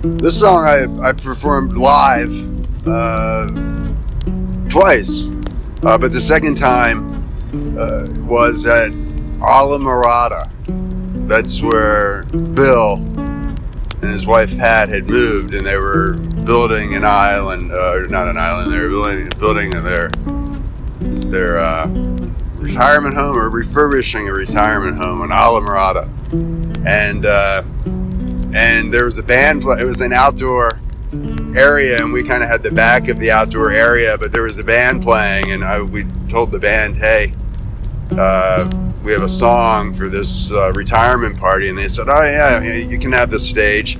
This song I performed live twice, but the second time was at Islamorada. That's where Bill and his wife Pat had moved, and they were building an island, not an island, they were building their retirement home, or refurbishing a retirement home in Islamorada. And there was a band play. It was an outdoor area, and we kind of had the back of the outdoor area, but there was a band playing, and we told the band, hey, we have a song for this retirement party, and they said, oh yeah, you can have the stage.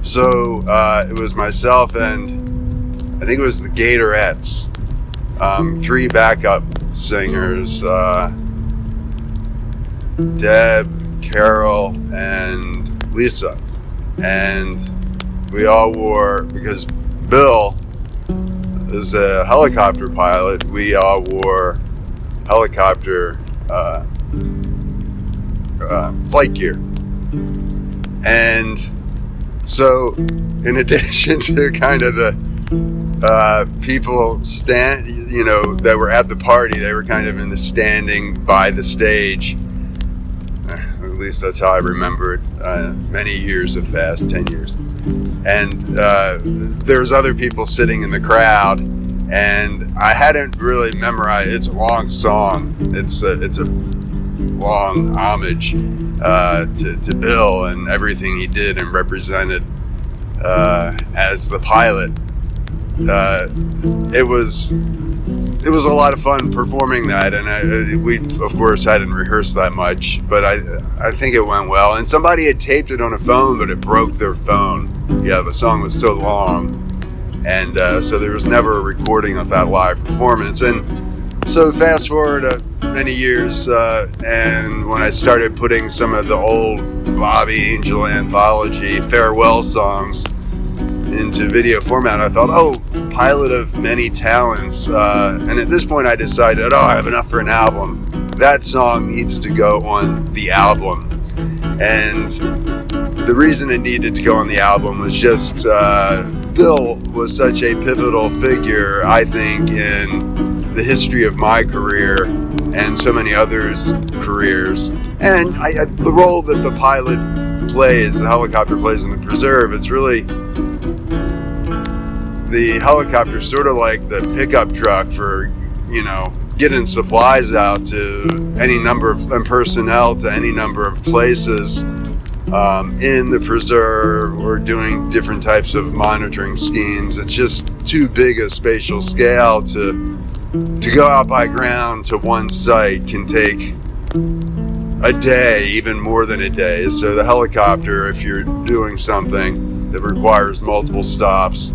So it was myself and I think it was the Gatorettes, 3 backup singers, Deb, Carol, and Lisa. And we all wore, because Bill is a helicopter pilot, we all wore helicopter flight gear. And so in addition to kind of the people that were at the party, they were kind of in the standing by the stage. At least that's how I remember it. Many years have passed, 10 years. And there was other people sitting in the crowd, and I hadn't really memorized. It's a long song. It's a long homage to Bill and everything he did and represented as the pilot. It was a lot of fun performing that, and we of course hadn't rehearsed that much, but I think it went well. And somebody had taped it on a phone, but it broke their phone. Yeah, the song was so long, and so there was never a recording of that live performance. And so fast forward many years, and when I started putting some of the old Bobby Angel anthology farewell songs into video format, I thought, oh, Ballad of Many Talents, and at this point I decided, I have enough for an album. That song needs to go on the album. And the reason it needed to go on the album was just Bill was such a pivotal figure, I think, in the history of my career and so many others' careers. And the role that the pilot plays, the helicopter plays in the preserve, it's really, the helicopter sort of like the pickup truck for, getting supplies out to any number of, and personnel to any number of places in the preserve, or doing different types of monitoring schemes. It's just too big a spatial scale to go out by ground to one site can take a day, even more than a day. So the helicopter, if you're doing something that requires multiple stops,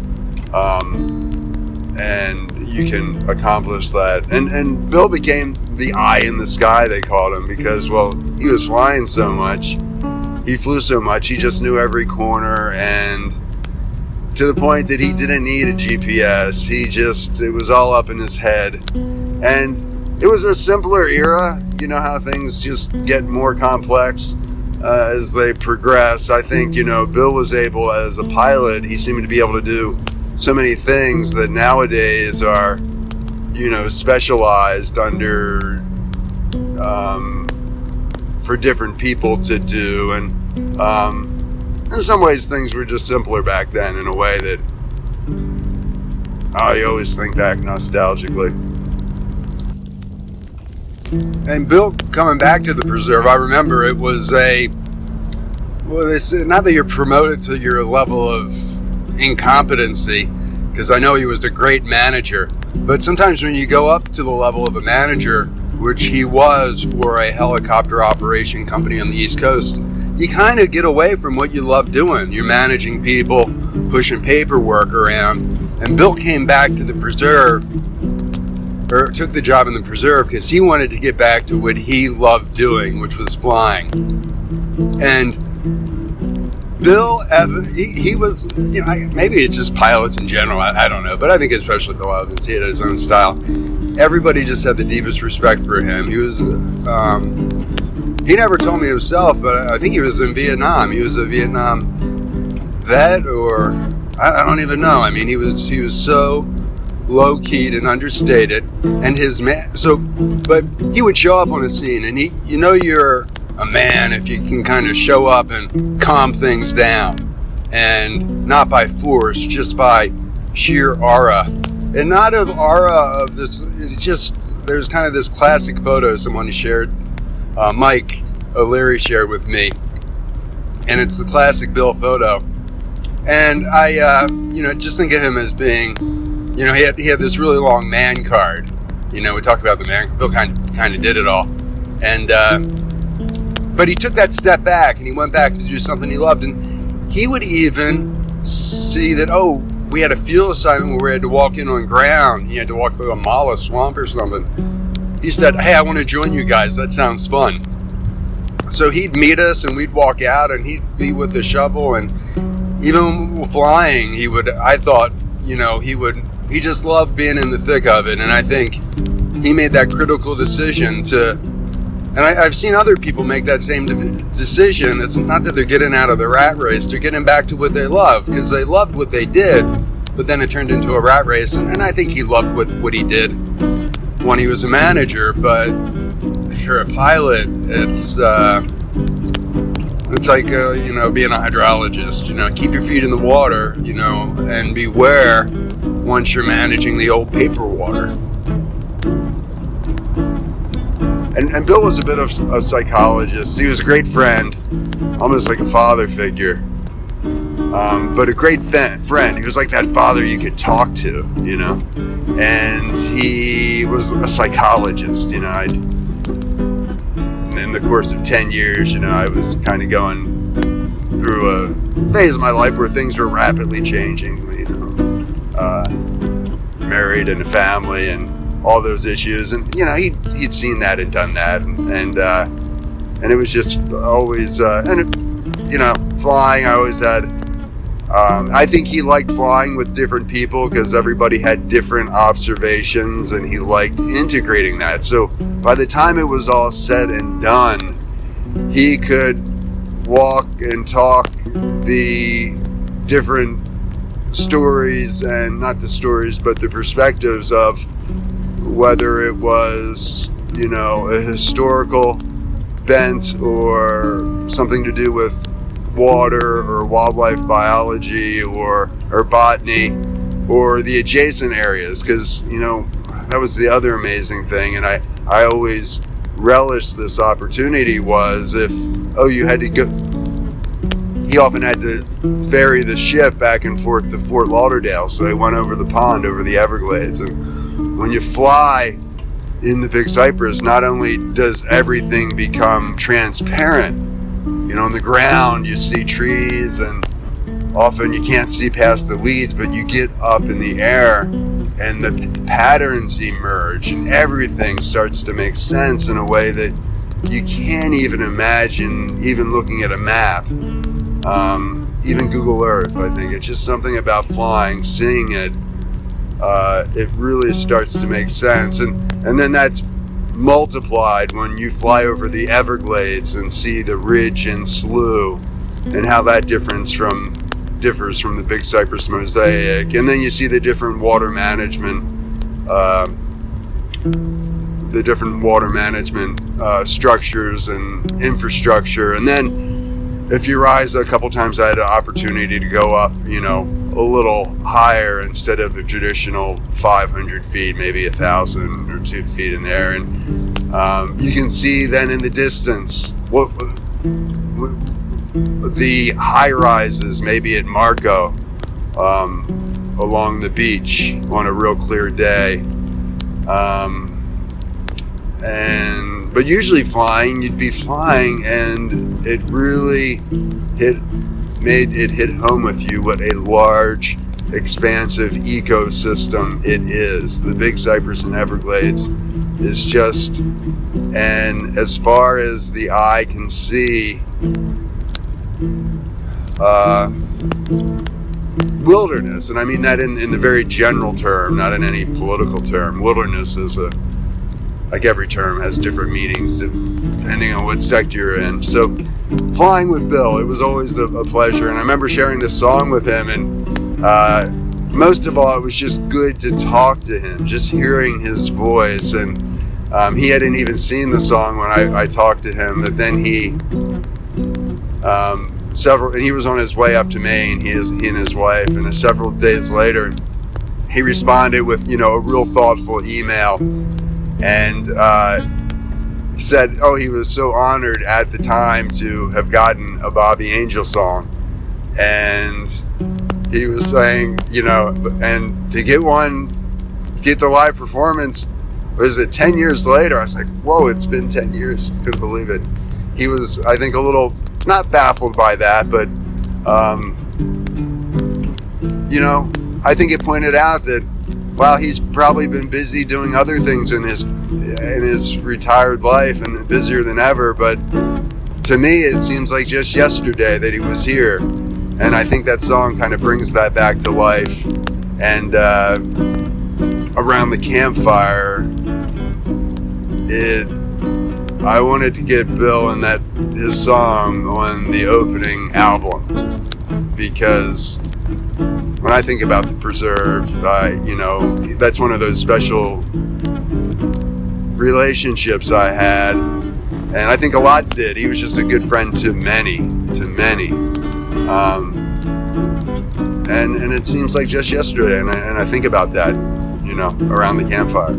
and you can accomplish that. And Bill became the eye in the sky, they called him, because, well, he was flying so much, he flew so much, he just knew every corner, and to the point that he didn't need a GPS. It was all up in his head. And it was a simpler era. You know how things just get more complex as they progress. I think, Bill was able, as a pilot, he seemed to be able to do so many things that nowadays are, specialized under, for different people to do. And in some ways things were just simpler back then, in a way that, you always think back nostalgically. And Bill coming back to the preserve, I remember it was they said, not that you're promoted to your level of incompetency, because I know he was a great manager, but sometimes when you go up to the level of a manager, which he was for a helicopter operation company on the East Coast, you kind of get away from what you love doing. You're managing people, pushing paperwork around. And Bill came back to the preserve, or took the job in the preserve, because he wanted to get back to what he loved doing, which was flying. And Bill, he was, maybe it's just pilots in general, I don't know, but I think especially Bill Evans, he had his own style. Everybody just had the deepest respect for him. He was, he never told me himself, but I think he was in Vietnam. He was a Vietnam that, or I don't even know. I mean, he was so low-keyed and understated, and but he would show up on a scene, and you're a man if you can kind of show up and calm things down, and not by force, just by sheer aura, and not of aura of this. It's just, there's kind of this classic photo someone shared, Mike O'Leary shared with me, and it's the classic Bill photo, and I just think of him as being, he had this really long man card. We talked about the man. Bill kind of did it all, and but he took that step back and he went back to do something he loved, and he would even see that, we had a field assignment where we had to walk in on ground. He had to walk through a mala swamp or something. He said, "Hey, I want to join you guys. That sounds fun." So he'd meet us and we'd walk out, and he'd be with the shovel, and even flying, he just loved being in the thick of it. And I think he made that critical decision and I've seen other people make that same decision. It's not that they're getting out of the rat race, they're getting back to what they love, because they loved what they did, but then it turned into a rat race. And I think he loved what he did when he was a manager, but if you're a pilot, it's like, being a hydrologist, keep your feet in the water, and beware once you're managing the old paper water. And Bill was a bit of a psychologist. He was a great friend, almost like a father figure, but a great friend. He was like that father you could talk to, and he was a psychologist. In the course of 10 years, I was kind of going through a phase of my life where things were rapidly changing, married and a family and all those issues, and he'd seen that and done that, and it was just always flying. I always had I think he liked flying with different people because everybody had different observations, and he liked integrating that. So by the time it was all said and done, he could walk and talk the different stories, and not the stories but the perspectives of whether it was, a historical bent or something to do with water or wildlife biology or botany or the adjacent areas, because, that was the other amazing thing. And I always relished this opportunity was if, you had to go, he often had to ferry the ship back and forth to Fort Lauderdale. So they went over the pond, over the Everglades. And when you fly in the Big Cypress, not only does everything become transparent, on the ground you see trees, and often you can't see past the weeds, but you get up in the air and the patterns emerge and everything starts to make sense in a way that you can't even imagine, even looking at a map, even Google Earth. I think it's just something about flying, seeing it, it really starts to make sense, and then that's multiplied when you fly over the Everglades and see the ridge and slough and how that differs from the Big Cypress mosaic, and then you see the different water management structures and infrastructure. And then if you rise a couple times, I had an opportunity to go up, a little higher instead of the traditional 500 feet, maybe 1,000 or 2 feet in there. And you can see then in the distance what the high rises, maybe at Marco, along the beach on a real clear day. But usually you'd be flying, and it really hit home with you what a large, expansive ecosystem it is. The Big Cypress and Everglades is just, and as far as the eye can see, wilderness. And I mean that in the very general term, not in any political term. Wilderness is like every term has different meanings depending on what sector you're in. So flying with Bill, it was always a pleasure. And I remember sharing this song with him, and most of all, it was just good to talk to him, just hearing his voice. And he hadn't even seen the song when I talked to him, but then he was on his way up to Maine, he and his wife, and several days later he responded with a real thoughtful email, and he said he was so honored at the time to have gotten a Bobby Angel song, and he was saying and to get the live performance, was it 10 years later? I was like, whoa, it's been 10 years. Couldn't believe it. He was, I think, a little, not baffled by that, but, I think it pointed out that while he's probably been busy doing other things in his retired life and busier than ever, but to me, it seems like just yesterday that he was here. And I think that song kind of brings that back to life. And around the campfire, I wanted to get Bill and his song on the opening album, because when I think about the Preserve, that's one of those special relationships I had, and I think a lot did. He was just a good friend to many. And it seems like just yesterday, and I think about that, around the campfire.